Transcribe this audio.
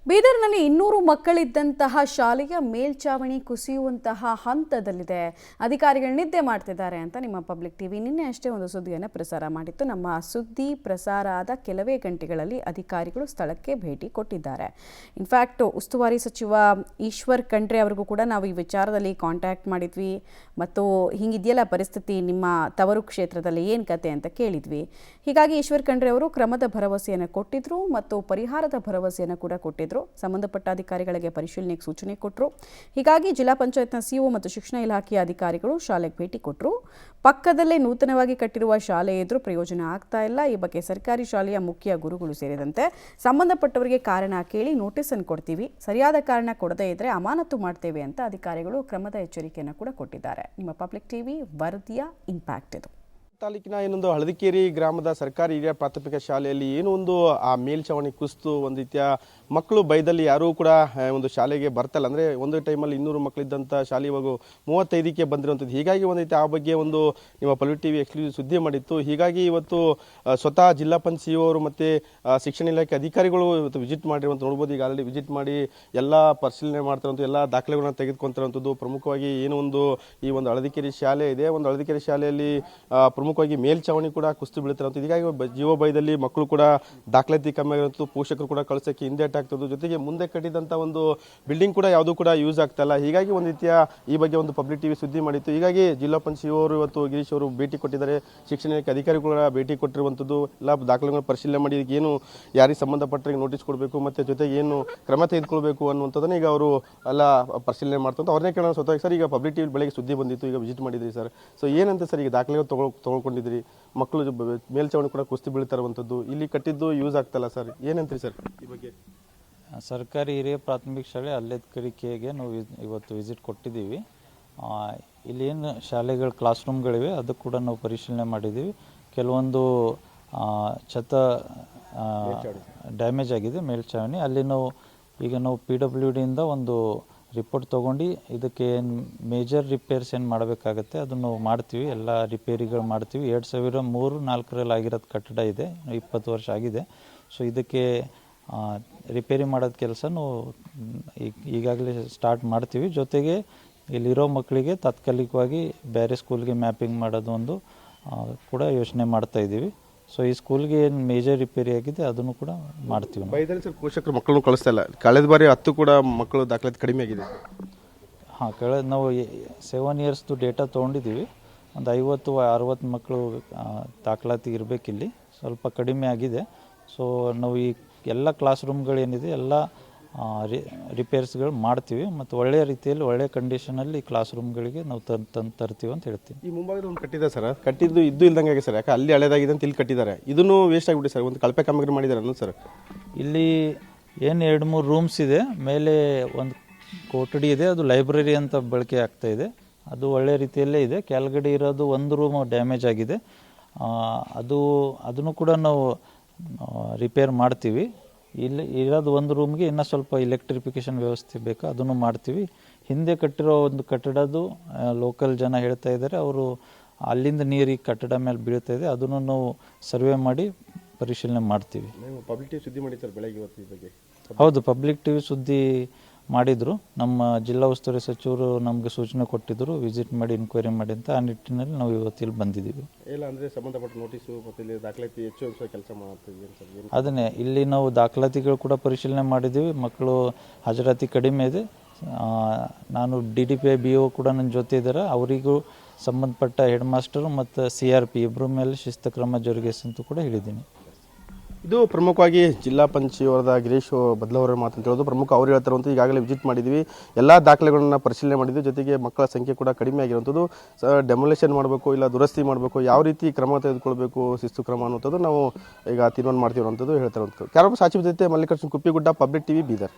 ಬೀದರ್ನಲ್ಲಿ 200 ಮಕ್ಕಳಿದ್ದಂತಹ ಶಾಲೆಯ ಮೇಲ್ಚಾವಣಿ ಕುಸಿಯುವಂತಹ ಹಂತದಲ್ಲಿದೆ. ಅಧಿಕಾರಿಗಳು ನಿದ್ದೆ ಮಾಡ್ತಿದ್ದಾರೆ ಅಂತ ನಿಮ್ಮ ಪಬ್ಲಿಕ್ ಟಿವಿ ನಿನ್ನೆ ಅಷ್ಟೇ ಒಂದು ಸುದ್ದಿಯನ್ನು ಪ್ರಸಾರ ಮಾಡಿತ್ತು. ನಮ್ಮ ಸುದ್ದಿ ಪ್ರಸಾರ ಆದ ಕೆಲವೇ ಗಂಟೆಗಳಲ್ಲಿ ಅಧಿಕಾರಿಗಳು ಸ್ಥಳಕ್ಕೆ ಭೇಟಿ ಕೊಟ್ಟಿದ್ದಾರೆ. ಇನ್ಫ್ಯಾಕ್ಟ್ ಉಸ್ತುವಾರಿ ಸಚಿವ ಈಶ್ವರ್ ಖಂಡ್ರೆ ಅವರಿಗೂ ಕೂಡ ನಾವು ಈ ವಿಚಾರದಲ್ಲಿ ಕಾಂಟ್ಯಾಕ್ಟ್ ಮಾಡಿದ್ವಿ ಮತ್ತು ಹಿಂಗಿದೆಯಲ್ಲ ಪರಿಸ್ಥಿತಿ ನಿಮ್ಮ ತವರು ಕ್ಷೇತ್ರದಲ್ಲಿ ಏನು ಕತೆ ಅಂತ ಕೇಳಿದ್ವಿ. ಹೀಗಾಗಿ ಈಶ್ವರ್ ಖಂಡ್ರೆ ಅವರು ಕ್ರಮದ ಭರವಸೆಯನ್ನು ಕೊಟ್ಟಿದ್ರು ಮತ್ತು ಪರಿಹಾರದ ಭರವಸೆಯನ್ನು ಕೂಡ ಕೊಟ್ಟಿದ್ರು. ಸಂಬಂಧಪಟ್ಟ ಅಧಿಕಾರಿಗಳಿಗೆ ಪರಿಶೀಲನೆಗೆ ಸೂಚನೆ ಕೊಟ್ಟರು. ಹೀಗಾಗಿ ಜಿಲ್ಲಾ ಪಂಚಾಯತ್ನ ಸಿಇಒ ಮತ್ತು ಶಿಕ್ಷಣ ಇಲಾಖೆಯ ಅಧಿಕಾರಿಗಳು ಶಾಲೆಗೆ ಭೇಟಿ ಕೊಟ್ಟರು. ಪಕ್ಕದಲ್ಲೇ ನೂತನವಾಗಿ ಕಟ್ಟಿರುವ ಶಾಲೆ ಎದುರು ಪ್ರಯೋಜನ ಆಗ್ತಾ ಇಲ್ಲ. ಈ ಬಗ್ಗೆ ಸರ್ಕಾರಿ ಶಾಲೆಯ ಮುಖ್ಯ ಗುರುಗಳು ಸೇರಿದಂತೆ ಸಂಬಂಧಪಟ್ಟವರಿಗೆ ಕಾರಣ ಕೇಳಿ ನೋಟಿಸ್ ಅನ್ನು ಕೊಡ್ತೀವಿ, ಸರಿಯಾದ ಕಾರಣ ಕೊಡದೇ ಇದ್ರೆ ಅಮಾನತು ಮಾಡ್ತೇವೆ ಅಂತ ಅಧಿಕಾರಿಗಳು ಕ್ರಮದ ಎಚ್ಚರಿಕೆಯನ್ನು ಕೂಡ ಕೊಟ್ಟಿದ್ದಾರೆ. ನಿಮ್ಮ ಪಬ್ಲಿಕ್ ಟಿವಿ ವರದಿಯ ಇಂಪ್ಯಾಕ್ಟ್ ಇದು. ತಾಲೂಕಿನ ಇನ್ನೊಂದು ಹಳದಿಕೇರಿ ಗ್ರಾಮದ ಸರ್ಕಾರಿ ಹಿರಿಯ ಪ್ರಾಥಮಿಕ ಶಾಲೆಯಲ್ಲಿ ಏನೋ ಒಂದು ಆ ಮೇಲ್ಛಾವಣಿ ಕುಸಿತು ಒಂದು ರೀತಿಯ ಮಕ್ಕಳು ಭಯದಲ್ಲಿ ಯಾರೂ ಕೂಡ ಒಂದು ಶಾಲೆಗೆ ಬರ್ತಲ್ಲ. ಅಂದರೆ ಒಂದು ಟೈಮಲ್ಲಿ 200 ಮಕ್ಕಳಿದ್ದಂಥ ಶಾಲೆ ಇವಾಗ 35ಕ್ಕೆ ಬಂದಿರುವಂಥದ್ದು. ಹೀಗಾಗಿ ಒಂದು ರೀತಿ ಆ ಬಗ್ಗೆ ಒಂದು ನಿಮ್ಮ ಪಬ್ಲಿಕ್ ಟಿವಿ ಎಕ್ಸ್ಕ್ಲೂಸಿವ್ ಸುದ್ದಿ ಮಾಡಿತ್ತು. ಹೀಗಾಗಿ ಇವತ್ತು ಸ್ವತಃ ಜಿಲ್ಲಾ ಪಂಚಾಯತ್ ಸಿಇಒ ಅವರು ಮತ್ತು ಶಿಕ್ಷಣ ಇಲಾಖೆ ಅಧಿಕಾರಿಗಳು ಇವತ್ತು ವಿಸಿಟ್ ಮಾಡಿರುವಂಥ ನೋಡ್ಬೋದು. ಈಗ ಆಲ್ರೆಡಿ ವಿಸಿಟ್ ಮಾಡಿ ಎಲ್ಲ ಪರಿಶೀಲನೆ ಮಾಡ್ತಾರಂಥ ಎಲ್ಲ ದಾಖಲೆಗಳನ್ನ ತೆಗೆದುಕೊಂತಾರಂಥದ್ದು. ಪ್ರಮುಖವಾಗಿ ಏನೋ ಒಂದು ಈ ಒಂದು ಹಳದಿಕೇರಿ ಶಾಲೆ ಇದೆ. ಒಂದು ಹಳದಿಕೇರಿ ಶಾಲೆಯಲ್ಲಿ ಪ್ರಮುಖವಾಗಿ ಮೇಲ್ಛಾವಣಿ ಕೂಡ ಕುಸಿದು ಬೀಳ್ತಿರೋದು. ಹೀಗಾಗಿ ಜೀವ ಭಯದಲ್ಲಿ ಮಕ್ಕಳು ಕೂಡ ದಾಖಲಾತಿ ಕಮ್ಮಿ ಆಗಿರೋದು, ಪೋಷಕರು ಕೂಡ ಕಳಿಸೋಕ್ಕೆ ಹಿಂದೇಟ್ ಆಗ್ತದ್ದು. ಜೊತೆಗೆ ಮುಂದೆ ಕಟ್ಟಿದಂಥ ಒಂದು ಬಿಲ್ಡಿಂಗ್ ಕೂಡ ಯಾವುದೂ ಕೂಡ ಯೂಸ್ ಆಗ್ತಾಯಿಲ್ಲ. ಹೀಗಾಗಿ ಒಂದು ರೀತಿಯ ಈ ಬಗ್ಗೆ ಒಂದು ಪಬ್ಲಿಕ್ ಟಿವಿ ಸುದ್ದಿ ಮಾಡಿತ್ತು. ಹೀಗಾಗಿ ಜಿಲ್ಲಾ ಪಂಚಾಯತ್ ಸಿಇಒ ಅವರು ಇವತ್ತು ಗಿರೀಶ್ ಅವರು ಭೇಟಿ ಕೊಟ್ಟಿದ್ದಾರೆ. ಶಿಕ್ಷಣ ಇಲಾಖೆ ಅಧಿಕಾರಿಗಳ ಭೇಟಿ ಕೊಟ್ಟಿರುವಂಥದ್ದು. ಎಲ್ಲ ದಾಖಲೆಗಳನ್ನು ಪರಿಶೀಲನೆ ಮಾಡಿ ಏನು ಯಾರಿಗೆ ಸಂಬಂಧಪಟ್ಟರಿಗೆ ನೋಟಿಸ್ ಕೊಡಬೇಕು ಮತ್ತು ಜೊತೆಗೆ ಏನು ಕ್ರಮ ತೆಗೆದುಕೊಳ್ಬೇಕು ಅನ್ನುವಂಥದ್ದನ್ನು ಈಗ ಅವರು ಎಲ್ಲ ಪರಿಶೀಲನೆ ಮಾಡ್ತಾರೆ. ಅವ್ರನ್ನೇ ಕೇಳೋಣ ಸ್ವತಃ. ಸರ್, ಈಗ ಪಬ್ಲಿಕ್ ಟಿವಿ ಬೆಳಗ್ಗೆ ಸುದ್ದಿ ಬಂದಿತ್ತು, ಈಗ ವಿಸಿಟ್ ಮಾಡಿದ್ರಿ ಸರ್. ಸೊ ಏನಂತ ಸರ್ ಈಗ ದಾಖಲೆಗಳು ತೊಗೊಳ್ಕೊಂಡಿದ್ರಿ, ಮಕ್ಕಳು ಮೇಲ್ಛಾವಣಿ ಕೂಡ ಕುಸ್ತಿ ಬೀಳ್ತಾ ಇರುವಂಥದ್ದು, ಇಲ್ಲಿ ಕಟ್ಟಿದ್ದು ಯೂಸ್ ಆಗ್ತಲ್ಲ ಸರ್, ಏನಂತ್ರಿ ಸರ್ ಈ ಬಗ್ಗೆ? ಸರ್ಕಾರಿ ಹಿರಿಯ ಪ್ರಾಥಮಿಕ ಶಾಲೆ ಹಳದಿಕೇರಿಗೆ ನಾವು ಇವತ್ತು ವಿಸಿಟ್ ಕೊಟ್ಟಿದ್ದೀವಿ. ಇಲ್ಲಿ ಏನು ಶಾಲೆಗಳ ಕ್ಲಾಸ್ ರೂಮ್ಗಳಿವೆ ಅದು ಕೂಡ ನಾವು ಪರಿಶೀಲನೆ ಮಾಡಿದ್ದೀವಿ. ಕೆಲವೊಂದು ಛತ ಡ್ಯಾಮೇಜ್ ಆಗಿದೆ ಮೇಲ್ಛಾವಣಿ. ಅಲ್ಲಿ ನಾವು PWDಯಿಂದ ಒಂದು ರಿಪೋರ್ಟ್ ತೊಗೊಂಡು ಇದಕ್ಕೆ ಏನು ಮೇಜರ್ ರಿಪೇರ್ಸ್ ಏನು ಮಾಡಬೇಕಾಗತ್ತೆ ಅದನ್ನು ಮಾಡ್ತೀವಿ. ಎಲ್ಲ ರಿಪೇರಿಗಳು ಮಾಡ್ತೀವಿ. 2003-04ರಲ್ಲಿ ಆಗಿರೋದು ಕಟ್ಟಡ ಇದೆ, 20 ವರ್ಷ ಆಗಿದೆ. ಸೊ ಇದಕ್ಕೆ ರಿಪೇರಿ ಮಾಡೋದು ಕೆಲಸನೂ ಈಗಾಗಲೇ ಸ್ಟಾರ್ಟ್ ಮಾಡ್ತೀವಿ. ಜೊತೆಗೆ ಇಲ್ಲಿರೋ ಮಕ್ಕಳಿಗೆ ತಾತ್ಕಾಲಿಕವಾಗಿ ಬೇರೆ ಸ್ಕೂಲ್ಗೆ ಮ್ಯಾಪಿಂಗ್ ಮಾಡೋದು ಒಂದು ಕೂಡ ಯೋಚನೆ ಮಾಡ್ತಾ ಇದ್ದೀವಿ. ಸೊ ಈ ಸ್ಕೂಲ್ಗೆ ಏನು ಮೇಜರ್ ರಿಪೇರಿ ಆಗಿದೆ ಅದನ್ನು ಕೂಡ ಮಾಡ್ತೀವಿ. ಬೈದಲ್ಲಿ ಸರ್ ಪೋಷಕರು ಮಕ್ಕಳನ್ನು ಕಳಿಸ್ತಾ ಇಲ್ಲ. ಕಳೆದ ಬಾರಿ 10 ಕೂಡ ಮಕ್ಕಳು ದಾಖಲಾತಿ ಕಡಿಮೆ ಆಗಿದೆ. ಹಾಂ, ನಾವು 7 ಇಯರ್ಸ್ದು ಡೇಟಾ ತೊಗೊಂಡಿದ್ದೀವಿ. ಒಂದು 50-60 ಮಕ್ಕಳು ದಾಖಲಾತಿ ಇರಬೇಕಿಲ್ಲಿ, ಸ್ವಲ್ಪ ಕಡಿಮೆ ಆಗಿದೆ. ಸೊ ನಾವು ಈ ಎಲ್ಲ ಕ್ಲಾಸ್ ರೂಮ್ಗಳೇನಿದೆ ಎಲ್ಲ ರಿಪೇರ್ಸ್ಗಳು ಮಾಡ್ತೀವಿ ಮತ್ತು ಒಳ್ಳೆಯ ರೀತಿಯಲ್ಲಿ ಒಳ್ಳೆಯ ಕಂಡೀಷನಲ್ಲಿ ಕ್ಲಾಸ್ ರೂಮ್ಗಳಿಗೆ ನಾವು ತರ್ತೀವಿ ಅಂತ ಹೇಳ್ತೀವಿ. ಈ ಮುಂಭಾಗದಲ್ಲಿ ಒಂದು ಕಟ್ಟಿದೆ ಸರ್, ಕಟ್ಟಿದ್ದು ಇದ್ದು ಇಲ್ದಂಗೆ ಆಗಿದೆ ಸರ್. ಯಾಕೆ ಅಲ್ಲಿ ಹಳೇದಾಗಿದೆ ಅಂತ ಇಲ್ಲಿ ಕಟ್ಟಿದ್ದಾರೆ, ಇದನ್ನು ವೇಸ್ಟ್ ಆಗಿಬಿಟ್ಟು ಸರ್. ಒಂದು ಕಳಪೆ ಕಾಮಗಾರಿ ಮಾಡಿದ್ದಾರೆ ಅನ್ನೋದು ಸರ್. ಇಲ್ಲಿ ಏನು 2-3 ರೂಮ್ಸ್ ಇದೆ, ಮೇಲೆ ಒಂದು ಕೊಠಡಿ ಇದೆ, ಅದು ಲೈಬ್ರರಿ ಅಂತ ಬಳಕೆ ಆಗ್ತಾ ಇದೆ. ಅದು ಒಳ್ಳೆಯ ರೀತಿಯಲ್ಲೇ ಇದೆ. ಕೆಳಗಡೆ ಇರೋದು ಒಂದು ರೂಮ್ ಡ್ಯಾಮೇಜ್ ಆಗಿದೆ, ಅದನ್ನು ಕೂಡ ನಾವು ರಿಪೇರ್ ಮಾಡ್ತೀವಿ. ಇಲ್ಲಿ ಇರೋದು ಒಂದು ರೂಮ್ಗೆ ಇನ್ನೂ ಸ್ವಲ್ಪ ಎಲೆಕ್ಟ್ರಿಫಿಕೇಷನ್ ವ್ಯವಸ್ಥೆ ಬೇಕು, ಅದನ್ನು ಮಾಡ್ತೀವಿ. ಹಿಂದೆ ಕಟ್ಟಿರೋ ಒಂದು ಕಟ್ಟಡದ್ದು ಲೋಕಲ್ ಜನ ಹೇಳ್ತಾ ಇದ್ದಾರೆ, ಅವರು ಅಲ್ಲಿಂದ ನೀರು ಈ ಕಟ್ಟಡ ಮೇಲೆ ಬೀಳ್ತಾ ಇದೆ, ಅದನ್ನು ನಾವು ಸರ್ವೆ ಮಾಡಿ ಪರಿಶೀಲನೆ ಮಾಡ್ತೀವಿ. ಪಬ್ಲಿಕ್ ಟಿವಿ ಸುದ್ದಿ ಮಾಡಿದ್ದಾರೆ ಬೆಳಗ್ಗೆ ಇವತ್ತು ಈ ಬಗ್ಗೆ? ಹೌದು, ಪಬ್ಲಿಕ್ ಟಿವಿ ಸುದ್ದಿ ಮಾಡಿದರು. ನಮ್ಮ ಜಿಲ್ಲಾ ಉಸ್ತುವಾರಿ ಸಚಿವರು ನಮಗೆ ಸೂಚನೆ ಕೊಟ್ಟಿದ್ದರು, ವಿಸಿಟ್ ಮಾಡಿ ಇನ್ಕ್ವೈರಿ ಮಾಡಿ ಅಂತ. ಆ ನಿಟ್ಟಿನಲ್ಲಿ ನಾವು ಇವತ್ತು ಇಲ್ಲಿ ಬಂದಿದ್ದೀವಿ. ಇಲ್ಲ ಅಂದರೆ ಸಂಬಂಧಪಟ್ಟ ನೋಟಿಸು ಮತ್ತು ಇಲ್ಲಿ ದಾಖಲಾತಿ ಹೆಚ್ಚು ಕೆಲಸ ಮಾಡ್ತೀವಿ ಸರ್. ಅದನ್ನೇ ಇಲ್ಲಿ ನಾವು ದಾಖಲಾತಿಗಳು ಕೂಡ ಪರಿಶೀಲನೆ ಮಾಡಿದ್ದೀವಿ. ಮಕ್ಕಳು ಹಾಜರಾತಿ ಕಡಿಮೆ ಇದೆ. ನಾನು DDPI BO ಕೂಡ ನನ್ನ ಜೊತೆ ಇದ್ದಾರೆ. ಅವರಿಗೂ ಸಂಬಂಧಪಟ್ಟ ಹೆಡ್ ಮಾಸ್ಟರು ಮತ್ತು CRP ಇಬ್ಬರ ಮೇಲೆ ಶಿಸ್ತು ಕ್ರಮ ಜರುಗಿಸಂತೂ ಕೂಡ ಹೇಳಿದ್ದೀನಿ. ಇದು ಪ್ರಮುಖವಾಗಿ ಜಿಲ್ಲಾ ಪಂಚಾಯತ್ ಗಿರೀಶ್ ಬದಲವರ ಮಾತಂತ ಹೇಳೋದು ಪ್ರಮುಖ. ಅವ್ರು ಹೇಳ್ತಾರಂತೂ ಈಗಾಗಲೇ ವಿಸಿಟ್ ಮಾಡಿದ್ವಿ, ಎಲ್ಲ ದಾಖಲೆಗಳನ್ನ ಪರಿಶೀಲನೆ ಮಾಡಿದ್ವಿ. ಜೊತೆಗೆ ಮಕ್ಕಳ ಸಂಖ್ಯೆ ಕೂಡ ಕಡಿಮೆ ಆಗಿರುವಂಥದ್ದು. ಡೆಮೊಲೇಷನ್ ಮಾಡಬೇಕು ಇಲ್ಲ ದುರಸ್ತಿ ಮಾಡಬೇಕು, ಯಾವ ರೀತಿ ಕ್ರಮ ತೆಗೆದುಕೊಳ್ಬೇಕು, ಶಿಸ್ತು ಕ್ರಮ ಅನ್ನೋಂಥದ್ದು ನಾವು ಈಗ ತೀರ್ಮಾನ ಮಾಡ್ತೀವಿ ಅನ್ನೋಂಥದ್ದು ಹೇಳ್ತಾರಂಥದ್ದು. ಕ್ಯಾಮರಾ ಸಾಚಿವ ಜೊತೆ ಮಲ್ಲಿಕಾರ್ಜುನ್ ಕುಪ್ಪಿಗುಡ್ಡ, ಪಬ್ಲಿಕ್ ಟಿವಿ, ಬೀದರ್.